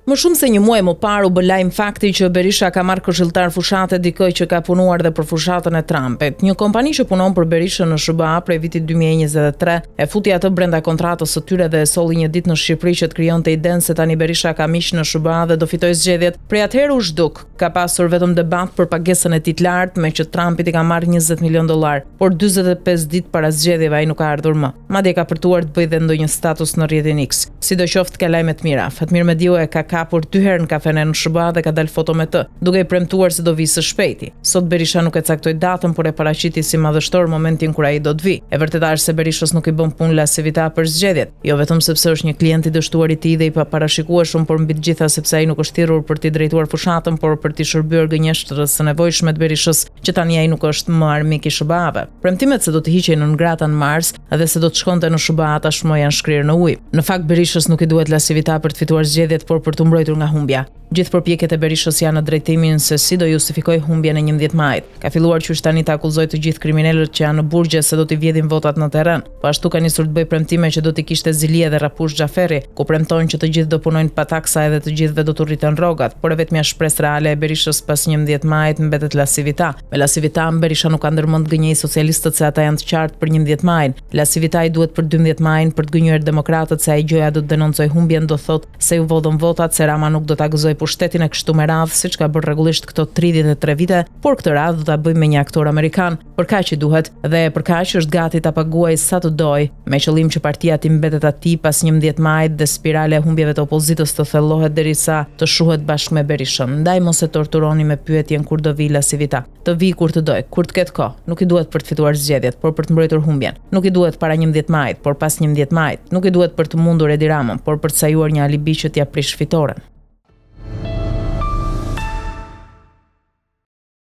Më shumë se një muaj më parë u bë lajm fakti që Berisha ka marrë këshilltar fushate dikë që ka punuar dhe për fushatën e Trumpit. Një kompani që punon për Berishën në SBA prej vitit 2023 e futi atë brenda kontratës së tyre dhe e solli një ditë në Shqipëri që të krijonte idenë se tani Berisha ka miq në SBA dhe do fitojë zgjedhjet. Prej atëherë u zhduk. Ka pasur vetëm debat për pagesën e tij të lartë, me që Trumpit i ka marrë $20 milion, por 45 ditë para zgjedhjeve ai nuk ka ardhur më. Madje ka përtuar të bëjë dhe ndonjë status në rrjetin X. Sidoqoftë ka lajme të mira. Fatmir Mediu e ka kapur 2 herë në kafene në SBA dhe ka dalë foto me të, duke i premtuar se do vi së shpejti. Sot Berisha nuk e caktoi datën, por e paraqiti si madhështor momentin kur ai do të vi. E vërteta është se Berishës nuk i bën punë lasivita për zgjedhjet, jo vetëm sepse është një klient i dështuar i tij dhe i parashikueshëm, por mbi të gjitha sepse ai nuk është thirrur për t'i drejtuar fushatën, por për t'i shërbyer gënjeshtërës së nevojshme të Berishës, që tani ai nuk është më armik i SBA-ve. Premtimet se do të hiqej në ngrata në mars dhe se do të shkonte në SBA tashmë janë shkrirë në ujë. Në fakt Berishës nuk i duhet lasivita për të fituar zgjedhjet, por për të mbrojtur nga humbja. Gjithë përpjekjet e Berishës janë në drejtimin se si do justifikojë humbjen e 11 majit. Ka filluar qysh tani të akuzojë të gjithë kriminalët që janë në burgje se do t'i vjedhin votat në terren. Po ashtu ka nisur të bëjë premtime që do t'i kishte Zilie dhe Rapush Xhaferi, ku premton që të gjithë do punojnë pa taksa edhe të gjithëve do të rriten rrogat, por e vetmja shpresë reale e Berishës pas 11 majit mbetet lasivita. Me lasivita Berisha nuk ka ndërmend gënjej socialistët se ata janë të qartë për 11 majin. Lasivita i duhet për 12 majin për të gënjur demokratët se ai gjëja do të denoncojë humbjen, do thotë se u vodhën votat, se Rama nuk do ta gëzojë pushtetin e kështu me radhë, siç ka bërë rregullisht këto 33 vite, por këtë radhë do ta bëjmë me një aktor amerikan, për kaq i duhet dhe për kaq është gati ta paguajë sa të dojë, me qëllim që partia të mbetet atij pas 11 majit dhe spirale e humbjeve të opozitës të thellohet derisa të shuhet bashkë me Berishën. Ndaj mos e torturoni me pyetjen kur do vi lasivita. Të vi kur të doj, kur të ketë kohë. Nuk i duhet për të fituar zgjedhjet, por për të mbrojtur humbjen. Nuk i duhet para 11 majit, por pas 11 majit. Nuk i duhet për të mundur Edi Ramën, por për të sajuar një alibi që t'ia prish fitoren.